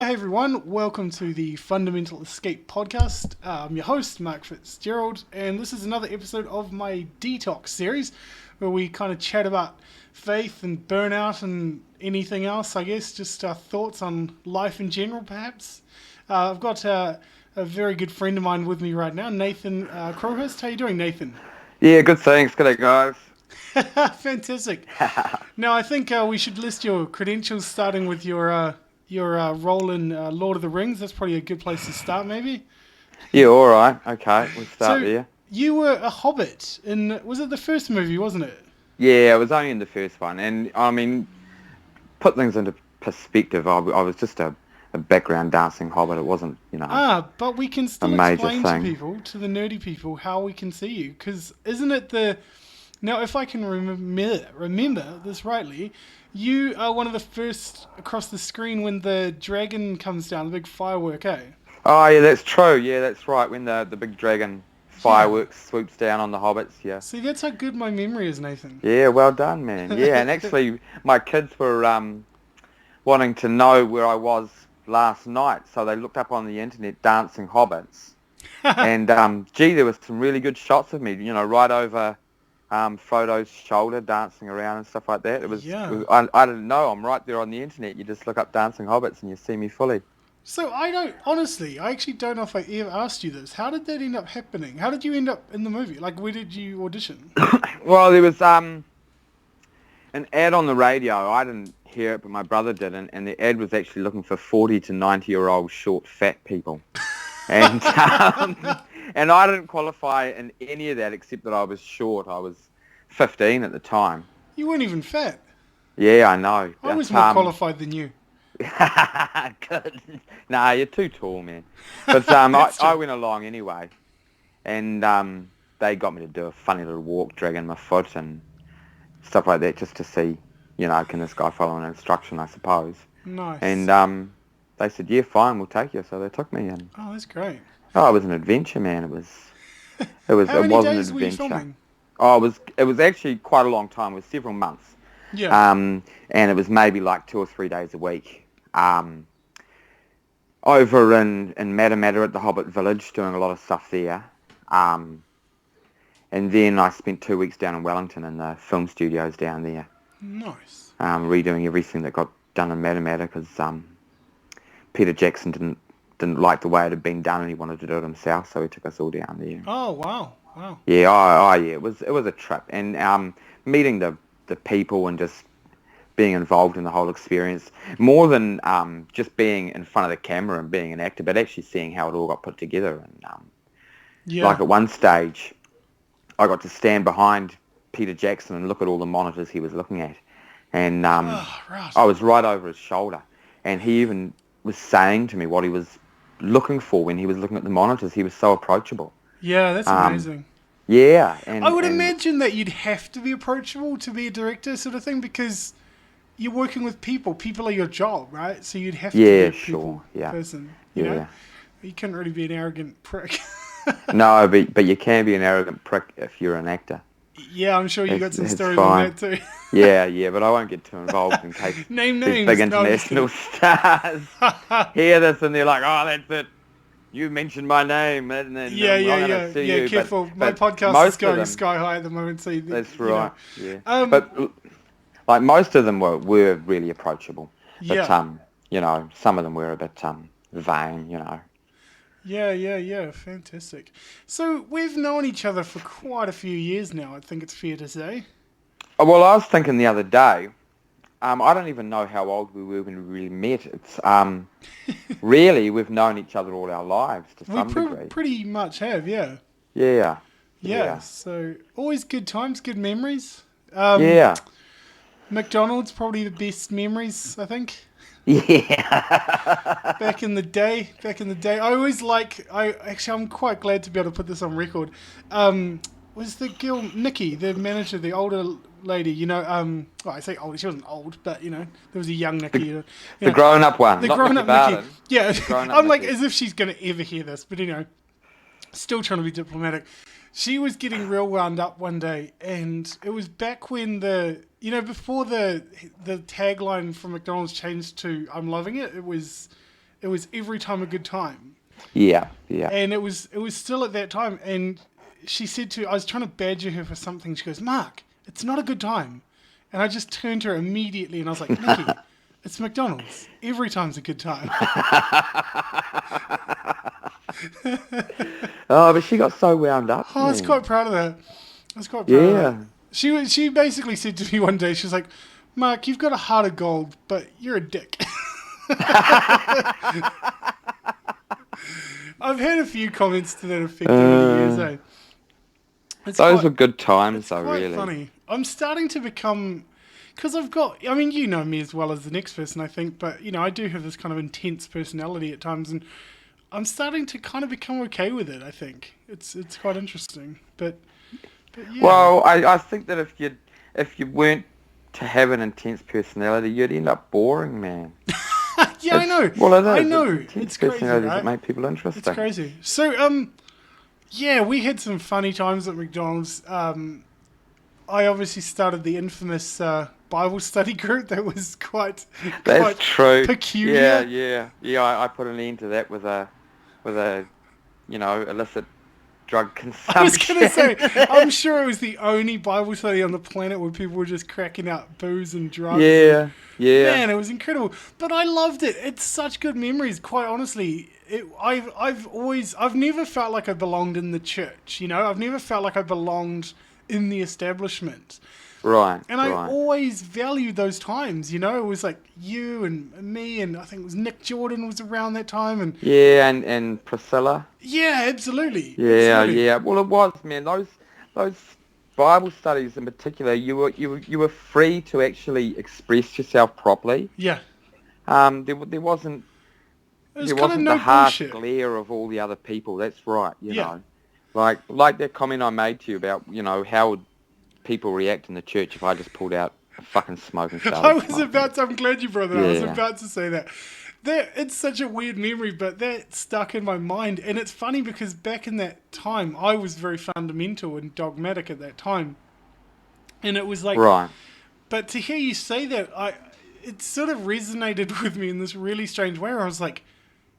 Hey everyone, welcome to the Fundamental Escape podcast. I'm your host, Mark Fitzgerald, and this is another episode of my Detox series where we kind of chat about faith and burnout and anything else, I guess, just our thoughts on life in general, perhaps. I've got a very good friend of mine with me right now, Nathan Crowhurst. How you doing, Nathan? Yeah, good thanks. Good day, guys. Fantastic. Now, I think we should list your credentials, starting with your role in Lord of the Rings. That's probably a good place to start, maybe. Yeah, all right. Okay, we'll start So, there. you were a hobbit in, was it the first movie, wasn't it? Yeah, I was only in the first one, and I mean, put things into perspective. I was just a background dancing hobbit. It wasn't, But we can a still major explain to thing. people, to the nerdy people, how we can see you. Because isn't it the... Now, if I can remember this rightly, you are one of the first across the screen when the dragon comes down, the big firework, eh? Oh, yeah, that's true. Yeah, that's right. When the big dragon Yeah. fireworks swoops down on the hobbits. Yeah. See, that's how good my memory is, Nathan. Yeah, well done, man. Yeah, and actually, my kids were wanting to know where I was last night, so they looked up on the internet dancing hobbits. And gee, there was some really good shots of me, right over Frodo's shoulder, dancing around and stuff like that. Yeah. I didn't know. I'm right there on the internet. You just look up dancing hobbits and you see me fully. So I don't, honestly, I actually don't know if I ever asked you this. How did that end up happening? How did you end up in the movie? Like, where did you audition? Well, there was an ad on the radio. I didn't hear it, but my brother did, and the ad was actually looking for 40 to 90-year-old short, fat people. And and I didn't qualify in any of that except that I was short. I was 15 at the time. You weren't even fat. Yeah, I know. I was But more qualified than you. good. Nah, you're too tall, man. But That's I true. went along anyway, and they got me to do a funny little walk, dragging my foot and stuff like that, just to see, can this guy follow an instruction, I suppose. And Nice. they said, yeah, fine, we'll take you. So they took me, and Oh, that's great. oh, it was an adventure, man. How It many was an days were you adventure. filming? Oh, it was actually quite a long time. It was several months. Yeah. And it was maybe like 2 or 3 days a week. Over in Matamata at the Hobbit Village, doing a lot of stuff there. And then I spent 2 weeks down in Wellington in the film studios down there, Nice. redoing everything that got done in Matamata because Peter Jackson didn't like the way it had been done and he wanted to do it himself, so he took us all down there. Oh, wow. Wow. Yeah, yeah, it was a trip, and meeting the people and just being involved in the whole experience, more than just being in front of the camera and being an actor, but actually seeing how it all got put together. And Yeah. like at one stage, I got to stand behind Peter Jackson and look at all the monitors he was looking at, and Oh, right. I was right over his shoulder, and he even was saying to me what he was looking for when he was looking at the monitors. He was so approachable. Yeah, that's Um, amazing. yeah, I and would and imagine that you'd have to be approachable to be a director, sort of thing, because you're working with people. People are your job, right? So you'd have to be yeah, a people sure, yeah, person, you know? yeah. You couldn't really be an arrogant prick. No, but you can be an arrogant prick if you're an actor. Yeah, I'm sure you got some It's stories on fine. that too. Yeah, yeah, but I won't get too involved in case Name these big names. No, I'm just international kidding. stars hear this and they're like, oh, that's it. You mentioned my name, and then Yeah, I'm yeah, going yeah, to sue yeah. you. Careful, my But podcast is most of going them, sky high at the moment, so that's you know. right, yeah. Um, But like most of them were really approachable. But yeah, some of them were a bit vain. yeah. Fantastic. So we've known each other for quite a few years now. I think it's fair to say. Oh, well, I was thinking the other day. I don't even know how old we were when we really met. It's really we've known each other all our lives to We some degree. pretty much have, yeah. Yeah, Yeah, yeah, so always good times, good memories. Um, yeah, McDonald's, probably the best memories, I think. yeah. Back in the day, I'm quite glad to be able to put this on record. Was the girl Nikki, the manager, the older lady? Well, I say old, she wasn't old, but there was a young Nikki. The grown-up one, The not grown Nicky up Nikki. Barton. Yeah, The grown-up I'm like Nicky. as if she's gonna ever hear this, but still trying to be diplomatic. She was getting real wound up one day, and it was back when before the tagline from McDonald's changed to "I'm loving it." it was every time a good time. Yeah. And it was still at that time. And she said to, I was trying to badger her for something. She goes, Mark, it's not a good time. And I just turned to her immediately and I was like, Nikki, it's McDonald's. Every time's a good time. Oh, but she got so wound up. I was quite proud of her. Of her. She basically said to me one day, she was like, Mark, you've got a heart of gold, but you're a dick. I've had a few comments to that effect over the years, eh? Those were good times, though, quite really. Funny. I'm starting to become, because I mean, you know me as well as the next person, I think, but, you know, I do have this kind of intense personality at times, and I'm starting to kind of become okay with it, I think. It's quite interesting, but yeah. Well, I think that if you weren't to have an intense personality, you'd end up boring, man. Yeah, I know. Well, it is. I know. It's crazy, personalities right? that make people interesting. It's crazy. So, yeah, we had some funny times at McDonald's. I obviously started the infamous Bible study group that was quite true. Peculiar. Yeah. I put an end to that with a illicit drug consumption. I was going to say, I'm sure it was the only Bible study on the planet where people were just cracking out booze and drugs. Yeah. Man, it was incredible. But I loved it. It's such good memories, quite honestly. I've never felt like I belonged in the church, you know? I've never felt like I belonged in the establishment. Right. And I always valued those times, you know? It was like you and me, and I think it was Nick Jordan was around that time. And Priscilla. Yeah, absolutely. Yeah. Well, it was, man. Those Bible studies in particular, you were free to actually express yourself properly. Yeah. There wasn't the harsh glare of all the other people. That's right. You know, like that comment I made to you about, you know, how would people react in the church if I just pulled out a fucking smoking started I'm glad you brought that up. I was about to say that. It's such a weird memory, but that stuck in my mind. And it's funny because back in that time, I was very fundamental and dogmatic at that time. And it was like... Right. But to hear you say that, it sort of resonated with me in this really strange way where I was like,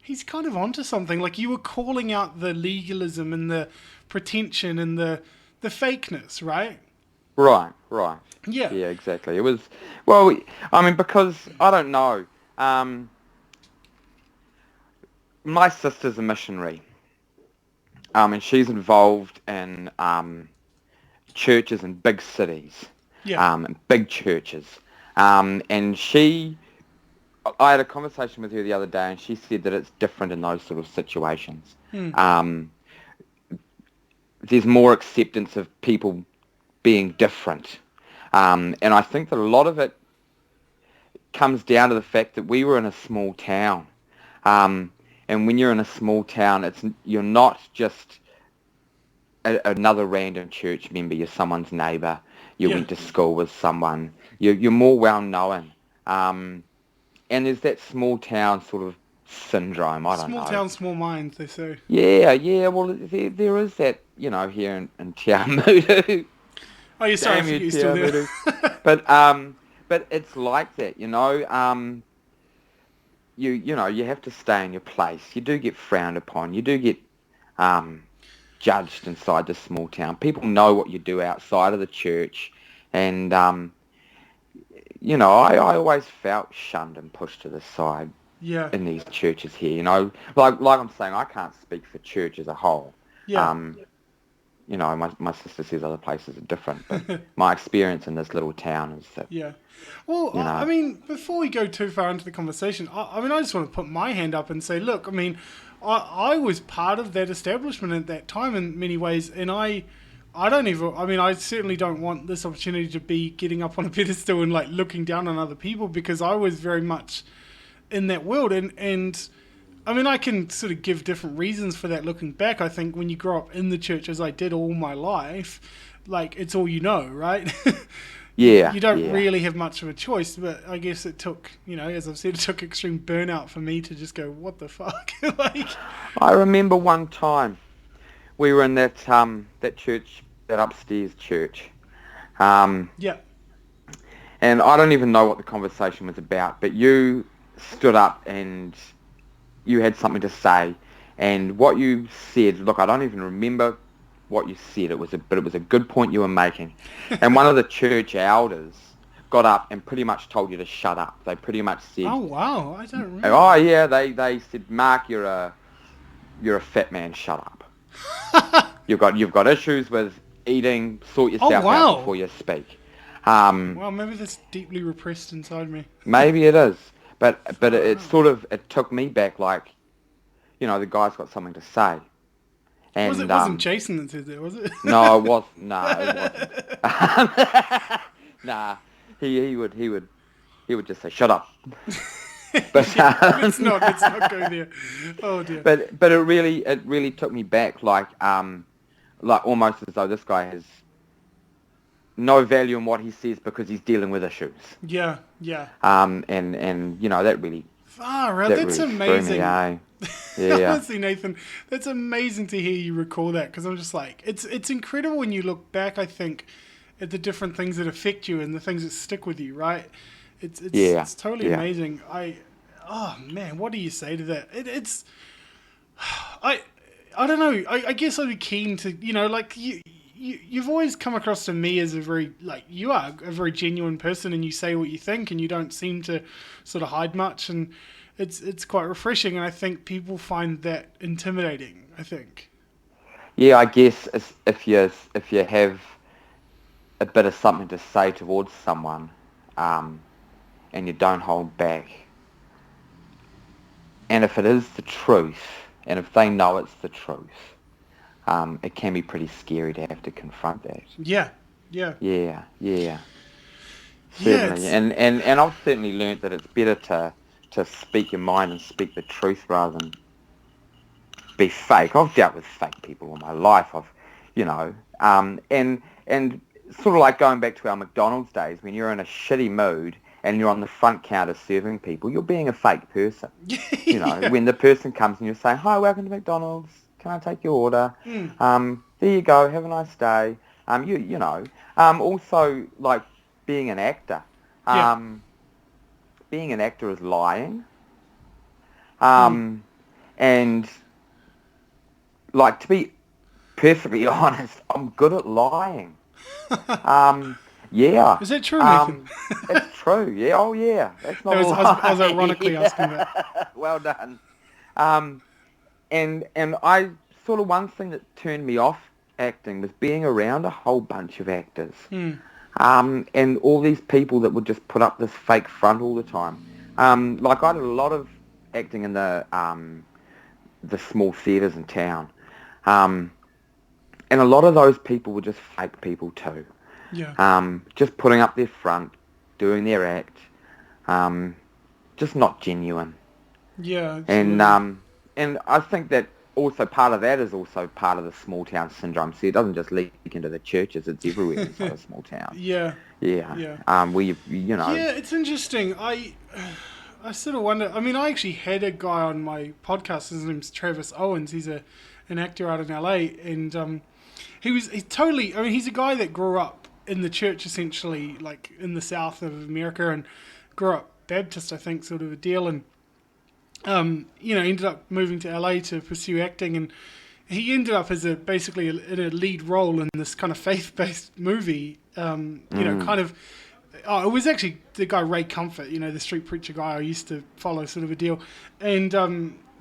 he's kind of onto something. Like, you were calling out the legalism and the pretension and the fakeness, right? Right. Yeah. Yeah, exactly. It was... Well, I mean, because, I don't know... my sister's a missionary, and she's involved in churches in big cities, big churches, and I had a conversation with her the other day, and she said that it's different in those sort of situations. There's more acceptance of people being different, and I think that a lot of it comes down to the fact that we were in a small town. And when you're in a small town, you're not just another random church member. You're someone's neighbour. You went to school with someone. You're more well known. And there's that small town sort of syndrome. I don't know. Small town, small mind, they say. Yeah. Well, there is that, you know, here in Te Awamutu. Oh, you're sorry, I forget you're still there. But it's like that, you know. You know, you have to stay in your place. You do get frowned upon. You do get judged inside this small town. People know what you do outside of the church. And, you know, I always felt shunned and pushed to the side in these churches here. You know, like I'm saying, I can't speak for church as a whole. You know, my sister says other places are different, but my experience in this little town is that... Yeah. Well, you know, I mean, before we go too far into the conversation, I just want to put my hand up and say, look, I mean, I was part of that establishment at that time in many ways, and I certainly don't want this opportunity to be getting up on a pedestal and, like, looking down on other people, because I was very much in that world, and I mean, I can sort of give different reasons for that looking back. I think when you grow up in the church, as I did all my life, like, it's all you know, right? Yeah. You don't really have much of a choice, but I guess it took, you know, as I've said, it took extreme burnout for me to just go, what the fuck? Like, I remember one time we were in that church, that upstairs church. And I don't even know what the conversation was about, but you stood up and you had something to say, and what you said, look, I don't even remember what you said. But it was a good point you were making. And one of the church elders got up and pretty much told you to shut up. They pretty much said, Oh wow, I don't remember. "Oh yeah," they said, "Mark, you're a fat man. Shut up. You've got issues with eating. Sort yourself out before you speak." Well, maybe that's deeply repressed inside me. Maybe it is, but it took me back, like, the guy's got something to say. And It wasn't Jason that said that, was it? No, it wasn't. Nah, he would just say, "Shut up." But let's not go there. Oh dear. But it really took me back, like almost as though this guy has no value in what he says because he's dealing with issues. Yeah. And that really. Far out. That's really amazing. Me, Yeah. Honestly, Nathan, that's amazing to hear you recall that, because I'm just like, it's incredible when you look back, I think, at the different things that affect you and the things that stick with you, right? It's totally amazing. Oh man, what do you say to that? I don't know. I guess I'd be keen to, like you've always come across to me as you are a very genuine person, and you say what you think, and you don't seem to sort of hide much, and it's quite refreshing, and I think people find that intimidating, I think. Yeah, I guess if you have a bit of something to say towards someone, and you don't hold back, and if it is the truth, and if they know it's the truth, it can be pretty scary to have to confront that. Yeah. Certainly, and I've certainly learnt that it's better to speak your mind and speak the truth rather than be fake. I've dealt with fake people all my life. And sort of like going back to our McDonald's days, when you're in a shitty mood and you're on the front counter serving people, you're being a fake person. When the person comes and you say, "Hi, welcome to McDonald's. Can I take your order? There you go. Have a nice day." Also, like, being an actor. Being an actor is lying. And, like, to be perfectly honest, I'm good at lying. Yeah. Is that true, Nathan? It's true. Yeah. Oh, yeah. That's not a lie. I was ironically asking that. Well done. And I sort of, one thing that turned me off acting was being around a whole bunch of actors. And all these people that would just put up this fake front all the time. Like, I did a lot of acting in the small theatres in town. And a lot of those people were just fake people too. Yeah. Just putting up their front, doing their act, just not genuine. Yeah. Absolutely. And I think that also part of that is also part of the small town syndrome. See, it doesn't just leak into the churches; it's everywhere inside a small town. Yeah. Where Yeah, it's interesting. I sort of wonder. I mean, I actually had a guy on my podcast. His name's Travis Owens. He's an actor out in LA, and he's a guy that grew up in the church, essentially, like in the south of America, and grew up Baptist, I think, sort of a deal, and ended up moving to LA to pursue acting, and he ended up as basically in a lead role in this kind of faith-based movie. Kind of. Oh, it was actually the guy Ray Comfort, the street preacher guy I used to follow, sort of a deal, and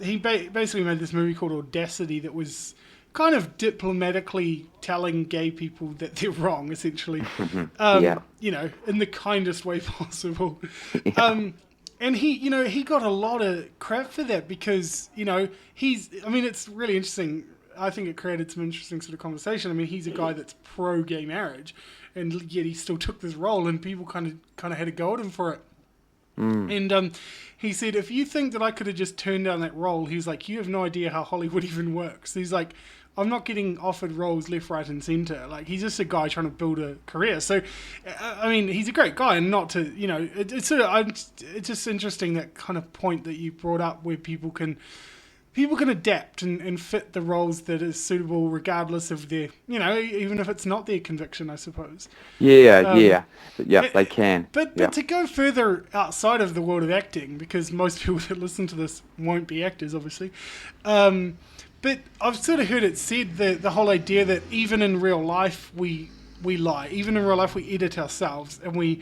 he basically made this movie called Audacity that was kind of diplomatically telling gay people that they're wrong, essentially. In the kindest way possible. And he got a lot of crap for that because, it's really interesting. I think it created some interesting sort of conversation. I mean, he's a guy that's pro-gay marriage, and yet he still took this role, and people kind of had a go at him for it. And he said, if you think that I could have just turned down that role, he was like, you have no idea how Hollywood even works. He's like, I'm not getting offered roles left, right, and centre. Like, he's just a guy trying to build a career. So, I mean, he's a great guy, and not to, it's just interesting, that kind of point that you brought up where people can people can adapt and fit the roles that is suitable regardless of their, even if it's not their conviction, I suppose. Yeah. They It- can. but to go further outside of the world of acting, because most people that listen to this won't be actors, obviously. But I've sort of heard it said that the whole idea that even in real life we lie, even in real life we edit ourselves, and we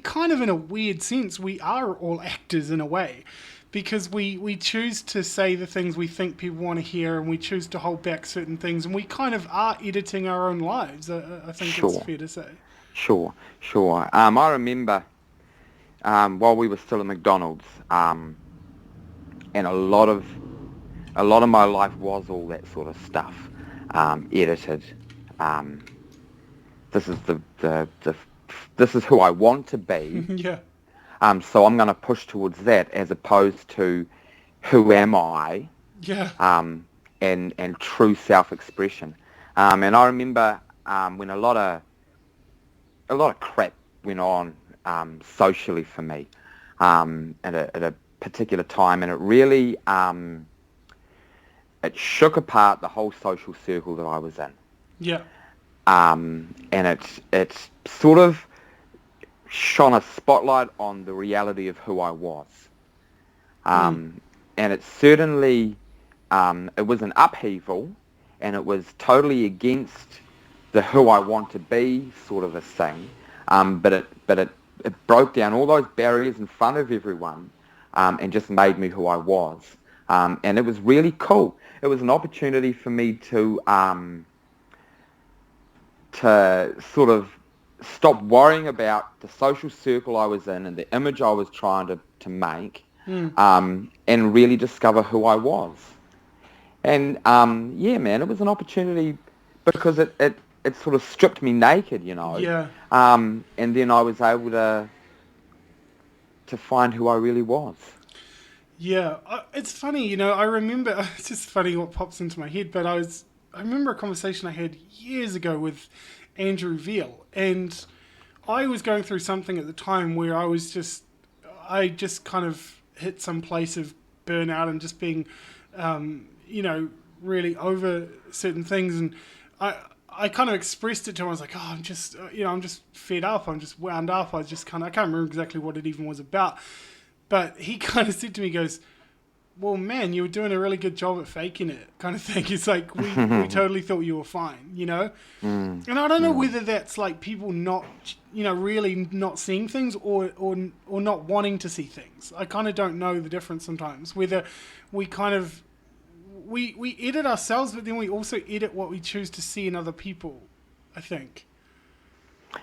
kind of, in a weird sense, we are all actors in a way, because we choose to say the things we think people want to hear, and we choose to hold back certain things, and we kind of are editing our own lives. I think it's fair to say. Sure. I remember while we were still at McDonald's, and a lot of my life was all that sort of stuff, edited. This is this is who I want to be. Yeah. So I'm going to push towards that as opposed to who am I. Yeah. And true self-expression. And I remember when a lot of crap went on socially for me at a particular time, and it really it shook apart the whole social circle that I was in. Yeah. And it's sort of shone a spotlight on the reality of who I was. And it certainly, it was an upheaval, and it was totally against the who I want to be sort of a thing. But it broke down all those barriers in front of everyone, and just made me who I was. And it was really cool. It was an opportunity for me to sort of stop worrying about the social circle I was in and the image I was trying to make, and really discover who I was. And yeah, man, it was an opportunity because it sort of stripped me naked, Yeah. And then I was able to find who I really was. Yeah, it's funny, I remember, it's just funny what pops into my head, but I remember a conversation I had years ago with Andrew Veal, and I was going through something at the time where I just kind of hit some place of burnout and just being, really over certain things, and I kind of expressed it to him. I was like, I'm just fed up, I'm just wound up, I can't remember exactly what it even was about. But he kind of said to me, he goes, well, man, you were doing a really good job at faking it, kind of thing. It's like, we totally thought you were fine, And I don't know whether that's like people not, really not seeing things or not wanting to see things. I kind of don't know the difference sometimes. Whether we kind of, we edit ourselves, but then we also edit what we choose to see in other people, I think.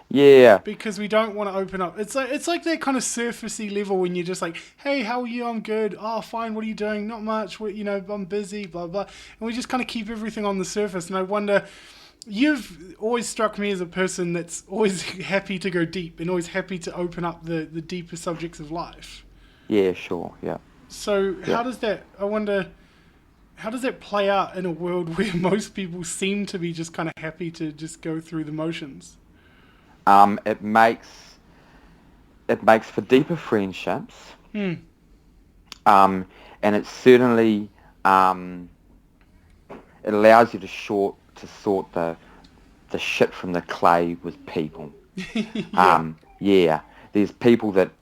Yeah. Because we don't want to open up. It's like that kind of surfacey level when you're just like, hey, how are you? I'm good. Oh, fine. What are you doing? Not much. I'm busy, blah, blah. And we just kind of keep everything on the surface. And I wonder, you've always struck me as a person that's always happy to go deep and always happy to open up the deeper subjects of life. Yeah, sure. Yeah. So how does that play out in a world where most people seem to be just kind of happy to just go through the motions? It makes for deeper friendships, and it certainly it allows you to sort the shit from the clay with people. Yeah. There's people that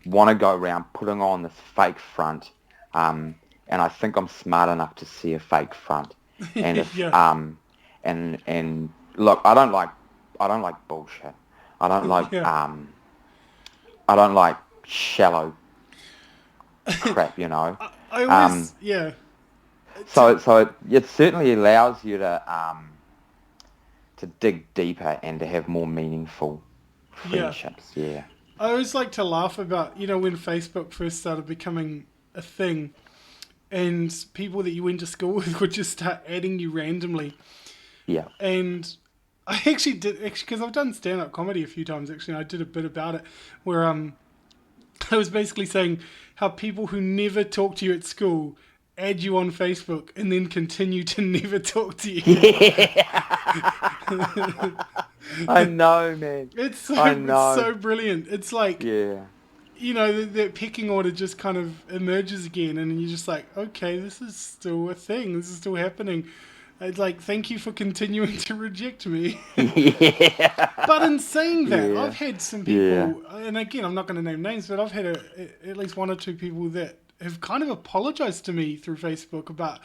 want to go around putting on this fake front, and I think I'm smart enough to see a fake front, and if and look, I don't like bullshit. I don't like I don't like shallow crap, I always, So it certainly allows you to dig deeper and to have more meaningful friendships. Yeah. I always like to laugh about, when Facebook first started becoming a thing, and people that you went to school with would just start adding you randomly. Yeah. And I actually did, because I've done stand-up comedy a few times, actually, and I did a bit about it, where I was basically saying how people who never talk to you at school add you on Facebook and then continue to never talk to you. Yeah. I know, man. It's so brilliant. It's like, that pecking order just kind of emerges again, and you're just like, okay, this is still a thing. This is still happening. It's like, thank you for continuing to reject me. Yeah. But in saying that, Yeah. I've had some people, and again, I'm not going to name names, but I've had at least one or two people that have kind of apologized to me through Facebook about,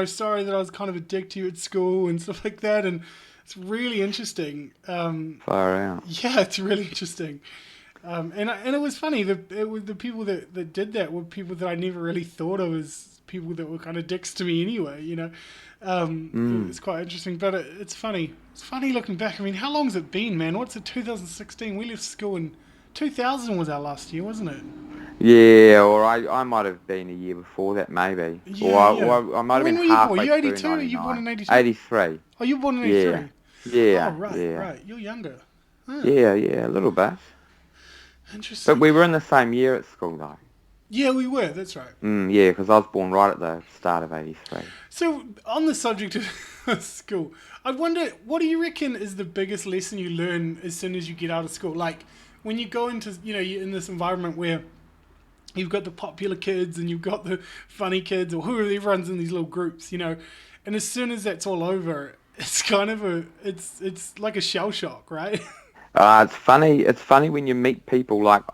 sorry that I was kind of a dick to you at school and stuff like that. And it's really interesting. Far out. Yeah, it's really interesting. And it was funny. The people that did that were people that I never really thought of as people that were kind of dicks to me anyway, It's quite interesting, but it's funny. It's funny looking back. I mean, how long's it been, man? What's it, 2016? We left school in 2000 was our last year, wasn't it? Yeah, or I might have been a year before that, maybe. Yeah, or I might have when been were you born? halfway You through 82 or you born in 82? 83. Oh, you were born in 83? Yeah. Oh, right, yeah. right. You're younger. Huh. Yeah, a little bit. Interesting. But we were in the same year at school, though. Yeah, we were. That's right. Yeah, because I was born right at the start of 83. So, on the subject of school, I wonder, what do you reckon is the biggest lesson you learn as soon as you get out of school? Like, when you go into, you're in this environment where you've got the popular kids and you've got the funny kids, or whoever, everyone's in these little groups, and as soon as that's all over, it's kind of it's like a shell shock, right? It's funny. It's funny when you meet people like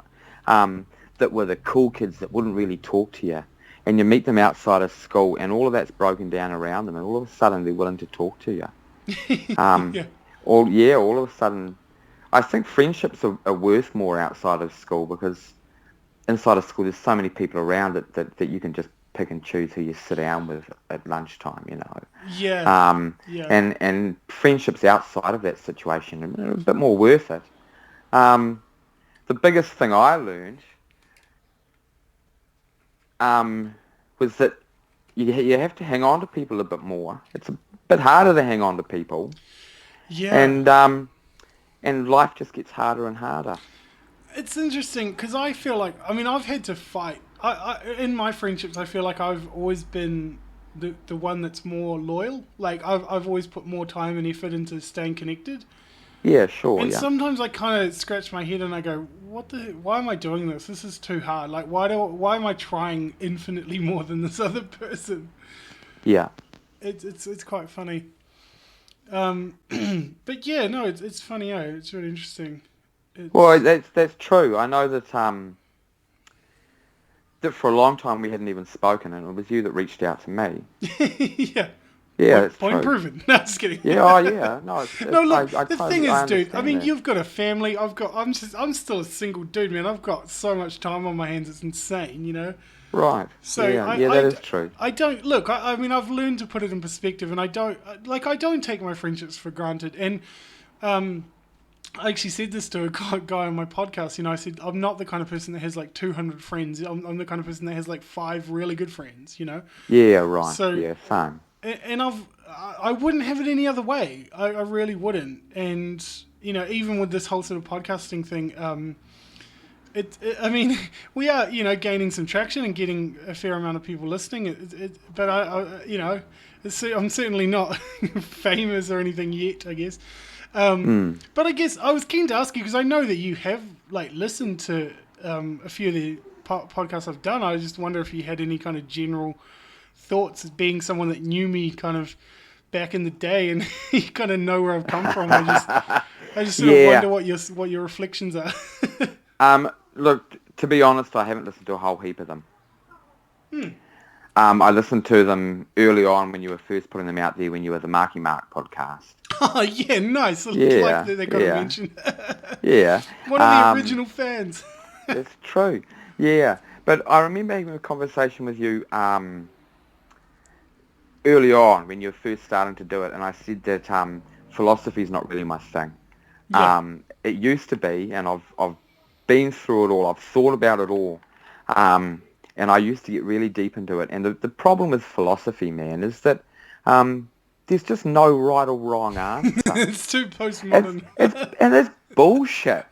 that were the cool kids that wouldn't really talk to you, and you meet them outside of school, and all of that's broken down around them, and all of a sudden they're willing to talk to you. Yeah. All of a sudden, I think friendships are worth more outside of school, because inside of school there's so many people around it that you can just pick and choose who you sit down with at lunchtime, Yeah. Yeah. And friendships outside of that situation are a bit more worth it. The biggest thing I learned was that you have to hang on to people a bit more. It's a bit harder to hang on to people. Yeah. And life just gets harder and harder. It's interesting because I feel like, I've had to fight. In my friendships, I feel like I've always been the one that's more loyal. Like, I've always put more time and effort into staying connected. Yeah, sure. And yeah. sometimes I kind of scratch my head and I go, why am I doing this? This is too hard. Like, why am I trying infinitely more than this other person? Yeah. It's quite funny. But yeah, no, it's funny. It's really interesting. Well, that's true. I know that that for a long time we hadn't even spoken, and it was you that reached out to me. Yeah. Yeah, it's point true. proven. No, just kidding. Yeah, oh yeah. No, no, look, I the totally, thing is, dude, that. you've got a family. I'm still a single dude, man. I've got so much time on my hands. It's insane, Right. So yeah, that is true. I don't look. I've learned to put it in perspective, and I don't take my friendships for granted. And I actually said this to a guy on my podcast. I said I'm not the kind of person that has like 200 friends. I'm the kind of person that has like 5 really good friends. Yeah. Right. So, yeah. Same. And I wouldn't have it any other way. I really wouldn't. And even with this whole sort of podcasting thing, we are gaining some traction and getting a fair amount of people listening. But I'm certainly not famous or anything yet, I guess. But I guess I was keen to ask you, because I know that you have listened to a few of the podcasts I've done. I just wonder if you had any kind of general thoughts, as being someone that knew me kind of back in the day, and you kind of know where I've come from. I just sort of wonder what your reflections are. Look, to be honest, I haven't listened to a whole heap of them. I listened to them early on when you were first putting them out there, when you were the Marky Mark podcast. Oh, yeah, nice. Yeah, like they got to mention. Yeah. One of the original fans. That's true. Yeah. But I remember having a conversation with you early on when you were first starting to do it, and I said that philosophy is not really my thing. Yeah. It used to be, and I've been through it all. I've thought about it all. And I used to get really deep into it. And the problem with philosophy, man, is that there's just no right or wrong answer. It's too postmodern. And it's bullshit.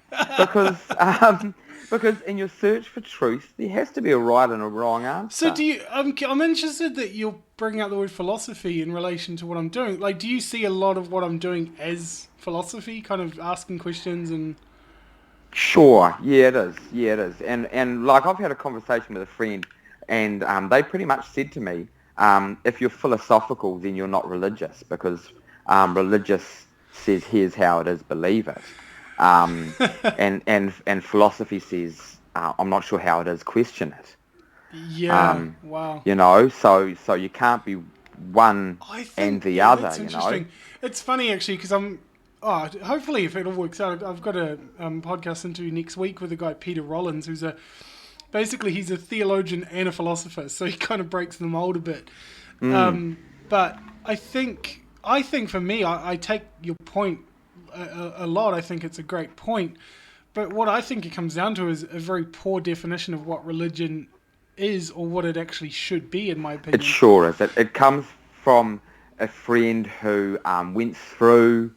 Because in your search for truth, there has to be a right and a wrong answer. So I'm interested that you're bringing out the word philosophy in relation to what I'm doing. Like, do you see a lot of what I'm doing as philosophy, kind of asking questions and... Sure, yeah, it is. Yeah, it is. And like I've had a conversation with a friend, and they pretty much said to me, if you're philosophical, then you're not religious, because religious says here's how it is, believe it, and philosophy says I'm not sure how it is, question it. Yeah. Wow. So you can't be one I and think, the yeah, other. that's interesting. It's funny actually because hopefully if it all works out, I've got a podcast interview next week with a guy, Peter Rollins, who's basically he's a theologian and a philosopher, so he kind of breaks the mold a bit. But I think for me, I take your point a lot. I think it's a great point. But what I think it comes down to is a very poor definition of what religion is or what it actually should be, in my It opinion. sure is. It comes from a friend who went through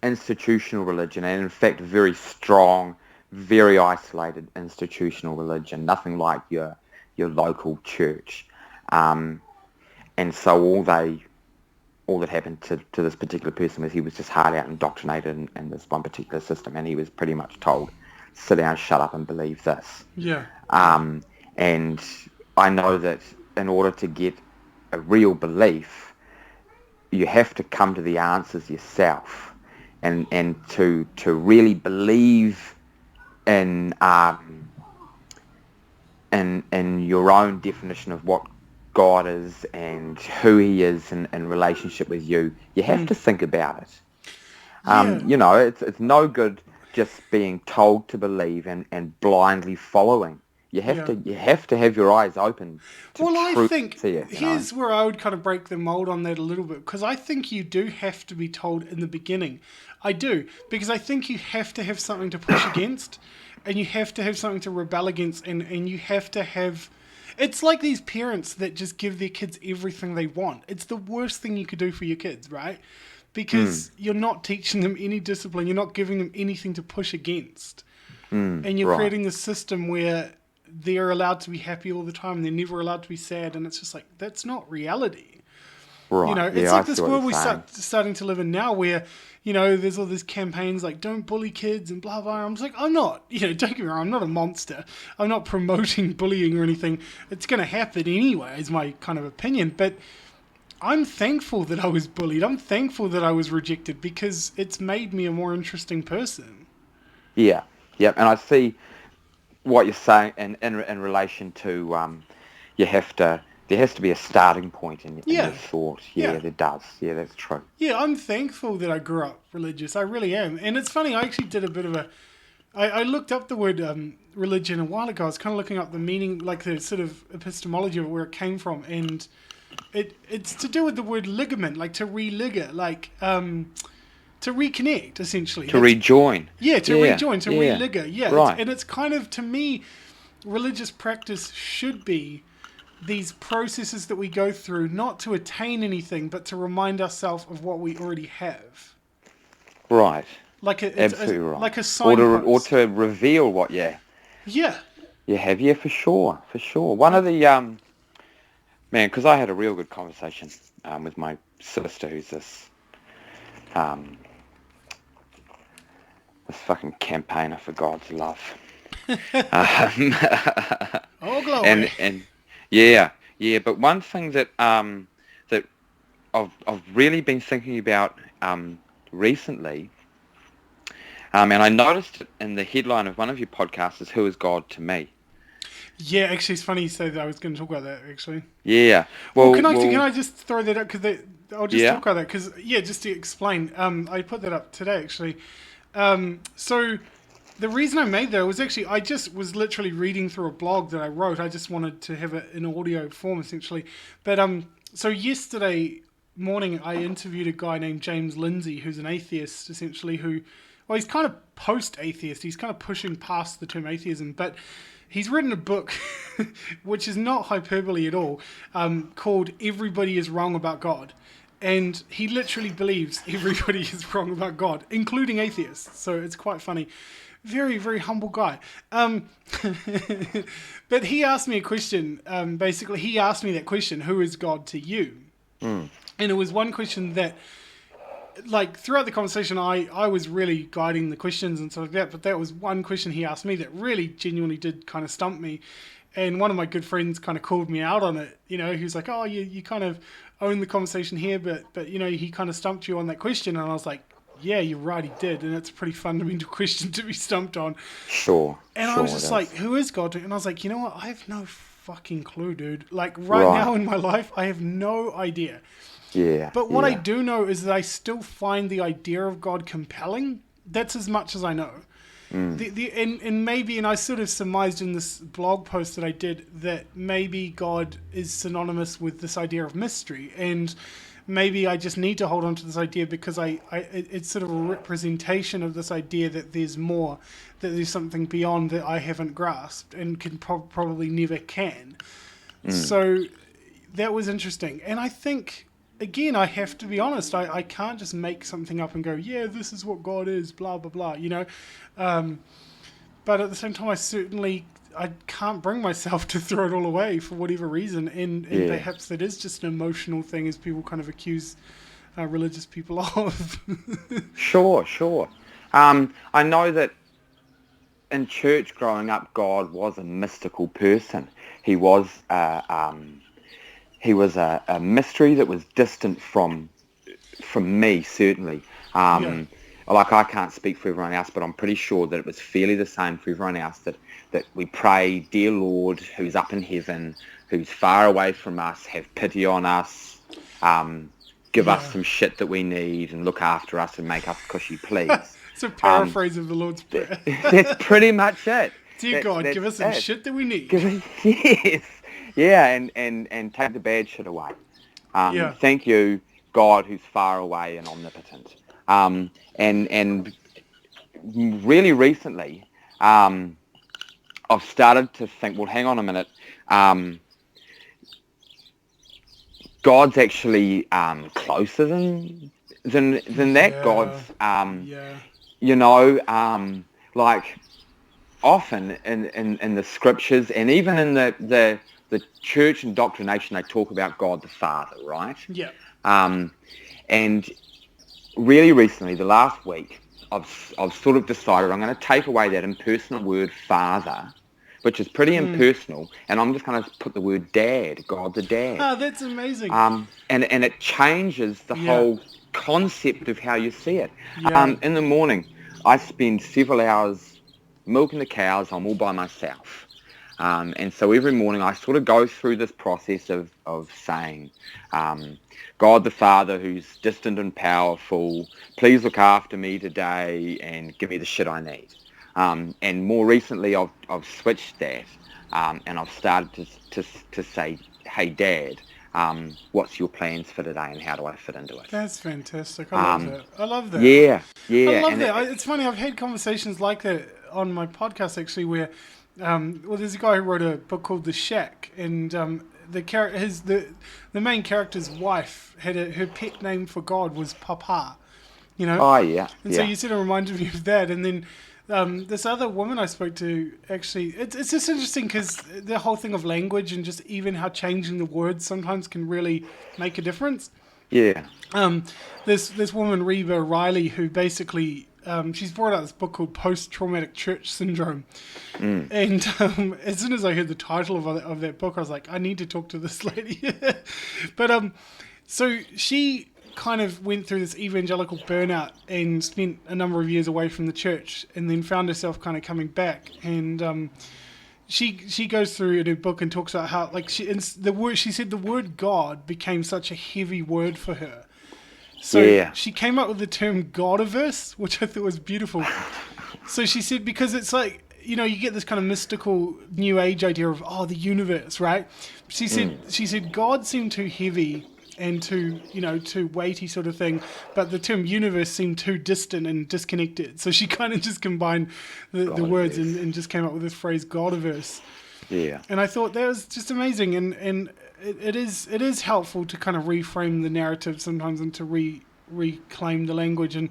institutional religion, and in fact very strong, very isolated institutional religion, nothing like your local church. And so all that happened to this particular person was he was just hard out indoctrinated in this one particular system, and he was pretty much told, sit down, shut up and believe this. Yeah. And I know that in order to get a real belief, you have to come to the answers yourself, and to really believe in your own definition of what God is and who He is in relationship with you. You have to think about it. Yeah. It's no good just being told to believe and blindly following. You have to have your eyes open to Well, I truth. think See it. here's where I would kind of break the mold on that a little bit, because I think you do have to be told in the beginning. I do, because I think you have to have something to push against, and you have to have something to rebel against, and you have to have... It's like these parents that just give their kids everything they want. It's the worst thing you could do for your kids, right? Because you're not teaching them any discipline. You're not giving them anything to push against. And you're right. creating this system where they're allowed to be happy all the time and they're never allowed to be sad. And it's just like, that's not reality. Right. It's I like see this what world you're we're saying. starting to live in now where, there's all these campaigns like don't bully kids and blah, blah. I'm just like, I'm not, don't get me wrong, I'm not a monster. I'm not promoting bullying or anything. It's going to happen anyway, is my kind of opinion. But I'm thankful that I was bullied. I'm thankful that I was rejected because it's made me a more interesting person. Yeah. Yep. And I see what you're saying in relation to there has to be a starting point in your thought. Yeah, there does. Yeah, that's true. Yeah, I'm thankful that I grew up religious. I really am. And it's funny, I actually did a bit of I looked up the word religion a while ago. I was kind of looking up the meaning, like the sort of epistemology of where it came from. And it's to do with the word ligament, like to re-ligger, like to reconnect, essentially. To rejoin. Yeah, to rejoin, to re-ligger. Yeah, right. It's kind of, to me, religious practice should be these processes that we go through, not to attain anything, but to remind ourselves of what we already have. Right. Absolutely right. Like a signpost. Or to reveal what you have. Yeah, for sure. One of the man, because I had a real good conversation with my sister, who's this fucking campaigner for God's love. Oh, glory. And yeah. But one thing that that I've really been thinking about recently, and I noticed it in the headline of one of your podcasts, is "Who is God to me?" Yeah, actually, it's funny you say that. I was going to talk about that, actually. Yeah. Can I just throw that up? Because I'll just talk about that. Because, just to explain, I put that up today, actually. So the reason I made that was actually, I just was literally reading through a blog that I wrote. I just wanted to have it in audio form, essentially. But so yesterday morning, I interviewed a guy named James Lindsay, who's an atheist, essentially, well, he's kind of post-atheist. He's kind of pushing past the term atheism, but he's written a book, which is not hyperbole at all, called Everybody is Wrong About God. And he literally believes everybody is wrong about God, including atheists. So it's quite funny. Very, very humble guy. But he asked me a question. Basically, he asked me that question, who is God to you? And it was one question that like throughout the conversation, I was really guiding the questions and stuff like that. But that was one question he asked me that really genuinely did kind of stump me. And one of my good friends kind of called me out on it. You know, he was like, "Oh, you kind of own the conversation here, but you know, he kind of stumped you on that question." And I was like, "Yeah, you're right, he did." And it's a pretty fundamental question to be stumped on. Sure. And sure I was just like, "Who is God?" And I was like, "You know what? I have no fucking clue, dude. Like right now in my life, I have no idea." Yeah. But what I do know is that I still find the idea of God compelling. That's as much as I know. And maybe, and I sort of surmised in this blog post that I did that maybe God is synonymous with this idea of mystery, and maybe I just need to hold on to this idea because it's sort of a representation of this idea that there's more, that there's something beyond that I haven't grasped and can probably never can. So that was interesting, and I think. Again, I have to be honest. I can't just make something up and go, yeah, this is what God is, blah, blah, blah, you know. But at the same time, I can't bring myself to throw it all away for whatever reason. And perhaps that is just an emotional thing, as people kind of accuse religious people of. Sure. I know that in church growing up, God was a mystical person. He was a mystery that was distant from me, certainly. Like, I can't speak for everyone else, but I'm pretty sure that it was fairly the same for everyone else, that we pray, "Dear Lord, who's up in heaven, who's far away from us, have pity on us, give us some shit that we need, and look after us and make us cushy, please." It's a paraphrase of the Lord's Prayer. That's pretty much it. Dear God, give us some shit that we need. Yes. Yeah, and take the bad shit away. Thank you, God, who's far away and omnipotent. And really recently, I've started to think, well, hang on a minute. God's actually closer than that. God's, you know, like often in the scriptures and even in the church indoctrination, they talk about God the Father, right? Yeah. And really recently, the last week, I've sort of decided I'm going to take away that impersonal word Father, which is pretty impersonal, and I'm just going to put the word Dad, God the Dad. Ah, that's amazing. And it changes the whole concept of how you see it. Yeah. In the morning, I spend several hours milking the cows. I'm all by myself. And so every morning I sort of go through this process of saying, God the Father, who's distant and powerful, please look after me today and give me the shit I need. And more recently I've switched that, and I've started to say, hey Dad, what's your plans for today and how do I fit into it? That's fantastic. I love that. Yeah. I love that. It's funny, I've had conversations like that on my podcast actually where there's a guy who wrote a book called The Shack, and the main character's wife had her pet name for God was Papa, you know. Oh yeah. And so you sort of reminded me of that, and then this other woman I spoke to, actually, it's just interesting because the whole thing of language and just even how changing the words sometimes can really make a difference. Yeah. This woman Reba Riley, who basically she's brought out this book called Post-Traumatic Church Syndrome. And as soon as I heard the title of that book, I was like, I need to talk to this lady. But so she kind of went through this evangelical burnout and spent a number of years away from the church, and then found herself kind of coming back. And she goes through in her book and talks about how, like, she said the word God became such a heavy word for her. So she came up with the term Godiverse, which I thought was beautiful. So she said, because it's like, you know, you get this kind of mystical new age idea of, the universe, right? She said God seemed too heavy and too weighty sort of thing, but the term universe seemed too distant and disconnected. So she kind of just combined the words and just came up with this phrase Godiverse. Yeah. And I thought that was just amazing, and it is helpful to kind of reframe the narrative sometimes and to reclaim the language, and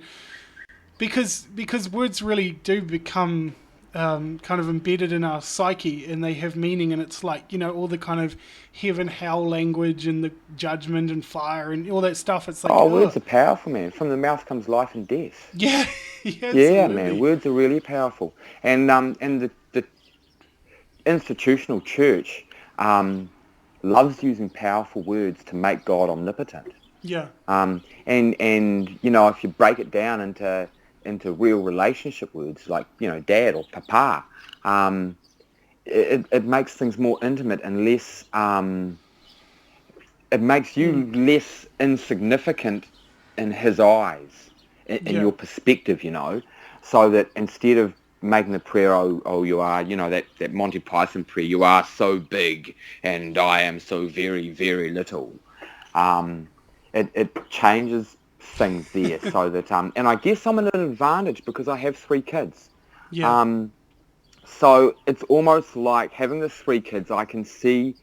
because words really do become kind of embedded in our psyche, and they have meaning, and it's like, all the kind of heaven hell language and the judgment and fire and all that stuff. It's like, Oh, words are powerful, man. From the mouth comes life and death. yeah. Yeah, man. Words are really powerful. And the institutional church loves using powerful words to make God omnipotent. Yeah. And if you break it down into real relationship words like, dad or papa, it makes things more intimate and less, it makes you less insignificant in his eyes, in your perspective, so that instead of making the prayer, oh, you are, that Monty Python prayer, you are so big and I am so very, very little. It changes things there so that, and I guess I'm at an advantage because I have 3 kids. Yeah. So it's almost like having the 3 kids, I can see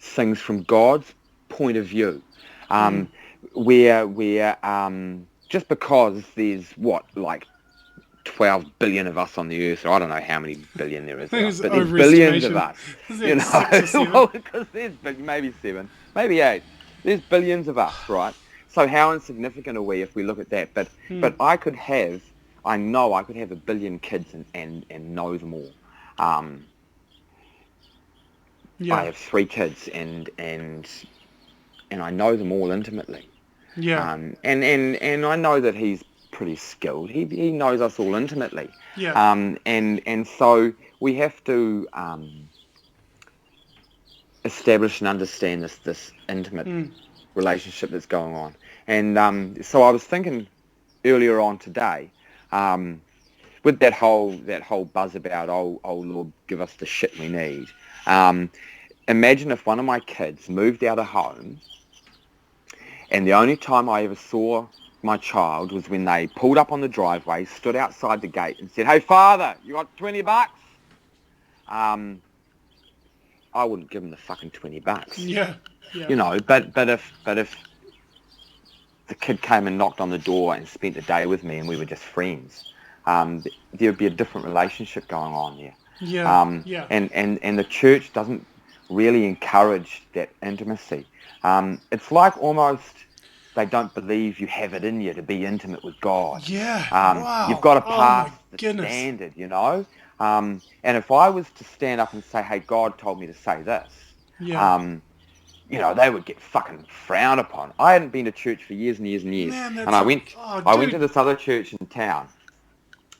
things from God's point of view, where just because there's 12 billion of us on the earth, or I don't know how many billion there is, but there's billions of us, well, because there's maybe 7, maybe 8, there's billions of us, right? So how insignificant are we if we look at that? But I know I could have 1 billion kids and know them all. I have 3 kids and I know them all intimately. Yeah. And I know that he's pretty skilled. He knows us all intimately. Yeah. And so we have to establish and understand this intimate relationship that's going on. And so I was thinking earlier on today, with that whole buzz about oh Lord, give us the shit we need. Imagine if one of my kids moved out of home, and the only time I ever saw my child was when they pulled up on the driveway, stood outside the gate, and said, "Hey, Father, you got $20?" I wouldn't give them the fucking $20. Yeah. But if the kid came and knocked on the door and spent the day with me, and we were just friends, there would be a different relationship going on there. Yeah. And the church doesn't really encourage that intimacy. It's like almost they don't believe you have it in you to be intimate with God. Yeah. Wow. You've got to pass the goodness. standard, And if I was to stand up and say, "Hey, God told me to say this," they would get fucking frowned upon. I hadn't been to church for years and years and years. Man, and I went to this other church in town.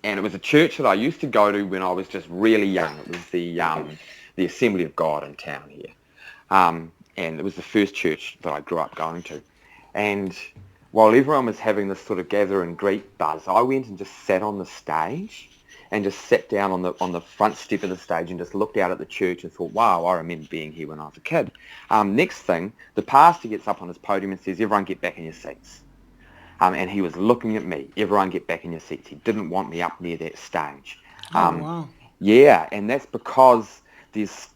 And it was a church that I used to go to when I was just really young. It was the Assembly of God in town here. And it was the first church that I grew up going to. And while everyone was having this sort of gather and greet buzz, I went and just sat on the stage and just sat down on the front step of the stage and just looked out at the church and thought, wow, I remember being here when I was a kid. Next thing, the pastor gets up on his podium and says, "Everyone get back in your seats." And he was looking at me, "Everyone get back in your seats." He didn't want me up near that stage. Wow. Yeah, and that's because there's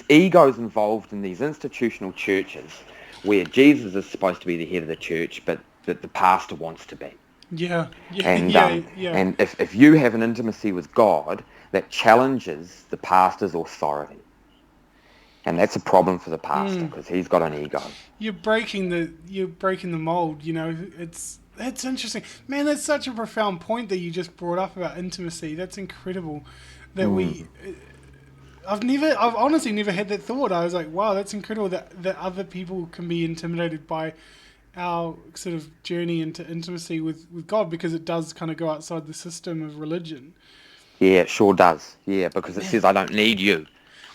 egos involved in these institutional churches where Jesus is supposed to be the head of the church, but that the pastor wants to be. Yeah. And if you have an intimacy with God that challenges the pastor's authority, and that's a problem for the pastor because he's got an ego. You're breaking the mold. That's interesting, man. That's such a profound point that you just brought up about intimacy. That's incredible. That I've honestly never had that thought. I was like, wow, that's incredible that other people can be intimidated by our sort of journey into intimacy with God, because it does kind of go outside the system of religion. Yeah, it sure does. Yeah, because it says, "I don't need you.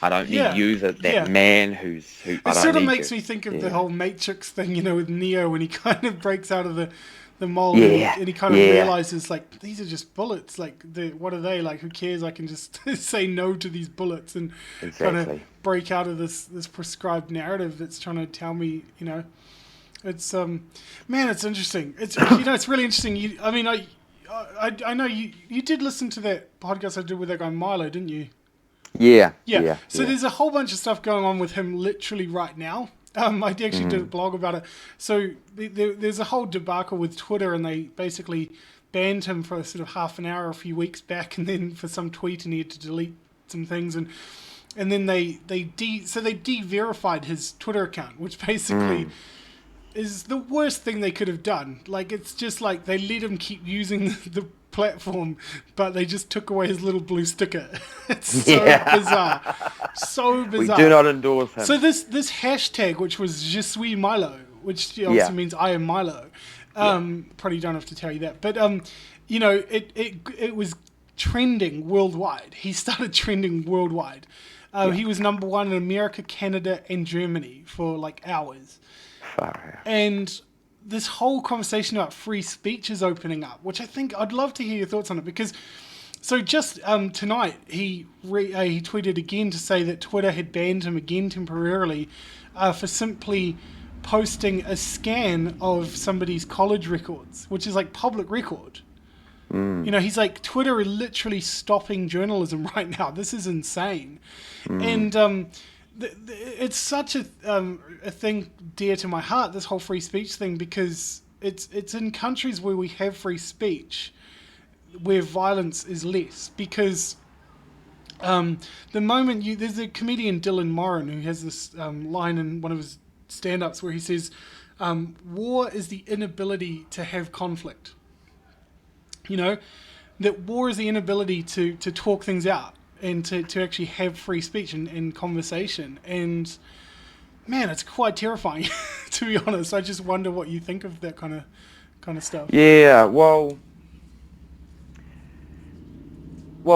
I don't need you, that man who It sort of makes me think of the whole Matrix thing, with Neo, when he kind of breaks out of the mold and he kind of realizes, like, these are just bullets. Like, what are they? Like, who cares? I can just say no to these bullets and kind of break out of this prescribed narrative that's trying to tell me, It's man, it's interesting. It's it's really interesting. I know you did listen to that podcast I did with that guy Milo, didn't you? Yeah. So there's a whole bunch of stuff going on with him literally right now. I actually did a blog about it. So there's a whole debacle with Twitter, and they basically banned him for sort of half an hour a few weeks back, and then for some tweet, and he had to delete some things, and then they de-verified his Twitter account, which basically is the worst thing they could have done. Like, it's just like they let him keep using the platform, but they just took away his little blue sticker. It's so bizarre. So bizarre. We do not endorse him. So this hashtag, which was Je suis Milo, which obviously means I am Milo. Probably don't have to tell you that. But, it was trending worldwide. He started trending worldwide. He was number one in America, Canada, and Germany for like hours. And this whole conversation about free speech is opening up, which I think I'd love to hear your thoughts on it, because so just tonight he tweeted again to say that Twitter had banned him again temporarily for simply posting a scan of somebody's college records, which is like public record. He's like, Twitter are literally stopping journalism right now. This is insane. And it's such a thing dear to my heart, this whole free speech thing, because it's in countries where we have free speech where violence is less. Because the moment there's a comedian, Dylan Moran, who has this line in one of his stand-ups where he says, war is the inability to have conflict. That war is the inability to talk things out and to actually have free speech and conversation. And man, it's quite terrifying, to be honest. I just wonder what you think of that kind of stuff. Yeah, well,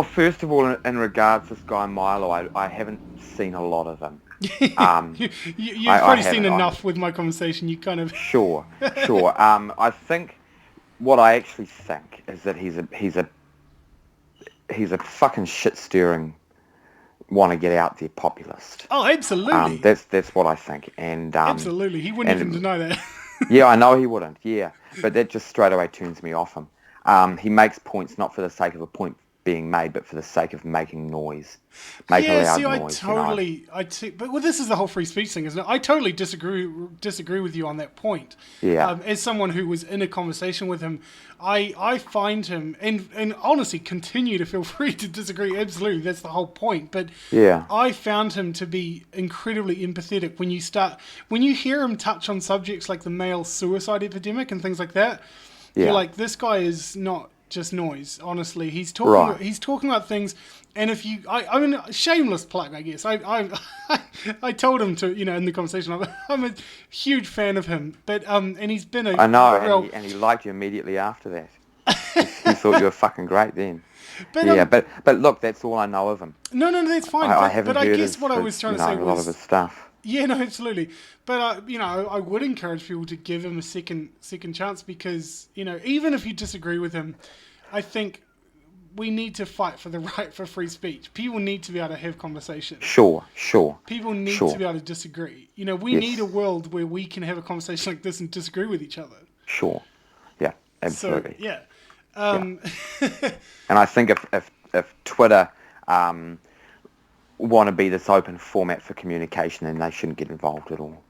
first of all, in regards to this guy Milo, I haven't seen a lot of him. You've probably seen enough with my conversation. You kind of sure. I think what I actually think is that he's a fucking shit stirring, want to get out there populist. Oh, absolutely. That's what I think, and absolutely, he wouldn't even deny that. Yeah, I know he wouldn't. Yeah, but that just straight away turns me off him. He makes points not for the sake of a point being made, but for the sake of making noise, loud noise. But this is the whole free speech thing, isn't it? I totally disagree with you on that point. Yeah. As someone who was in a conversation with him, I find him, and honestly continue to feel free to disagree. Absolutely, that's the whole point. But yeah, I found him to be incredibly empathetic when you hear him touch on subjects like the male suicide epidemic and things like that. Yeah. You're like, this guy is not just noise. Honestly, he's talking about things. And if I mean, shameless plug, I guess. I told him to, in the conversation, I'm a huge fan of him. But and he's been I know, and he liked you immediately after that. He thought you were fucking great then. But but look, that's all I know of him. No, that's fine. I haven't heard guess what I was trying to say was a lot of his stuff. Yeah, no, absolutely. But I would encourage people to give him a second chance, because even if you disagree with him, I think we need to fight for the right for free speech. People need to be able to have conversations. Sure. People need to be able to disagree. We need a world where we can have a conversation like this and disagree with each other. Sure. Yeah, absolutely. So, yeah. And I think if Twitter want to be this open format for communication, then they shouldn't get involved at all.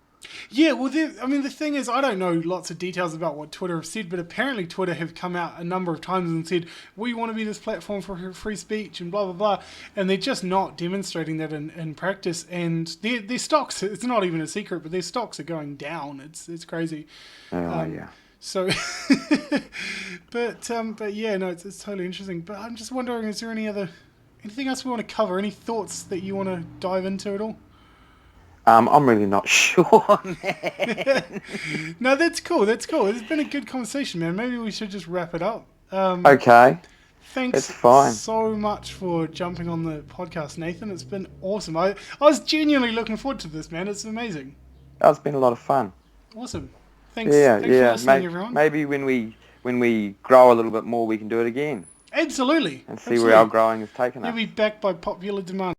Yeah, well, the thing is, I don't know lots of details about what Twitter have said, but apparently Twitter have come out a number of times and said, we want to be this platform for free speech and blah, blah, blah, and they're just not demonstrating that in practice, and their stocks, it's not even a secret, but their stocks are going down. It's crazy. Yeah. So, but yeah, no, it's totally interesting. But I'm just wondering, is there anything else we want to cover? Any thoughts that you want to dive into at all? I'm really not sure, man. No, that's cool. It's been a good conversation, man. Maybe we should just wrap it up. Okay. Thanks it's fine. So much for jumping on the podcast, Nathan. It's been awesome. I was genuinely looking forward to this, man. It's amazing. Oh, it's been a lot of fun. Awesome. Thanks yeah. for listening, everyone. Maybe when we grow a little bit more, we can do it again. Absolutely. And see where our growing has taken us. You'll be backed by popular demand.